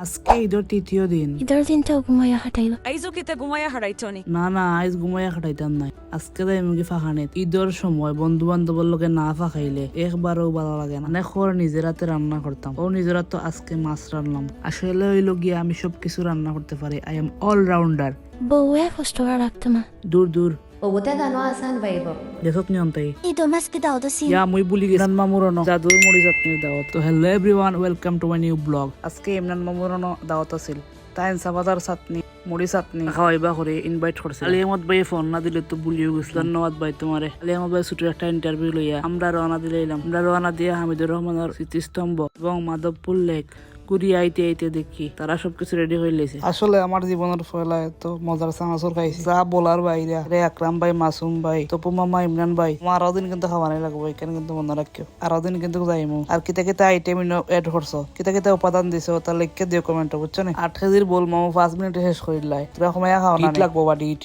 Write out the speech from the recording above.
আজকে ঈদের তৃতীয় দিন। ঈদের দিনটাও ঘুমাইয়া হাঁটাইল। আইজো কিতে ঘুমাইয়া হারাইছনি? না আজ ঘুমাইয়া খাটাইতাম নাই। আজকে তাই মুখে ফাঁকানে ঈদের সময় বন্ধু বান্ধবের লোকে না ফাঁকাইলে একবারও ভালো লাগে না। অনেক খর নিজের হাতে রান্না করতাম। ও নিজের হাতে আজকে মাছ রান্নাম। আসলে হইলো গিয়ে আমি সবকিছু রান্না করতে পারি। I am allrounder. বউয়ে কষ্ট করা রাখতো না। দূর Obutada no asan vaibo. দেখত নিয়ন্তাই ঈদ মাসকে দাও তো সিন। ইয়া মুই ভুলি গেছি মামুরনো জাদুর মুড়ি চাটনির দাওয়াত। তো hello everyone, welcome to my new blog. আজকে ইমরান মামুরনো দাওয়াত আছিল। তাই সাবাদার চাটনি মুড়ি চাটনি খাওয়াইবা করে ইনভাইট করছে। আলী আহমদ ভাই ফোন না দিলে তো ভুলিও গেছিল। ধন্যবাদ ভাই তোমারে। আলী আহমদ ভাই ছোট একটা ইন্টারভিউ লইয়া আমরা রওনা দিলাম। আমরা রওনা দিয়ে হামিদুর রহমানের স্মৃতিস্তম্ভ এবং মাধবপুর লেক ঘুরিয়ে আইতে দেখি তারা সবকিছু রেডি হয়ে লেছে। আসলে আমার জীবনের ফয়লা এত মজার চানাচুর খাইছি যা বলার বাইরে। রে আকরাম ভাই, মাসুম ভাই, তপু মামা, ইমরান ভাই, আমার আরো দিন কিন্তু খাওয়ানি লাগবো। এখানে কিন্তু মনে রাখিও আরো দিন কিন্তু যাইমু। আর কিতা কিতা আইটেম এড করছো, কিতা কিতা উপাদান দিছো তা লিখে দিও কমেন্টে, বুঝছো না? 8 কেজির বল মামু 5 মিনিটে শেষ করিলাই। তোরা সময় খাওয়া না লাগবো বা ডিট।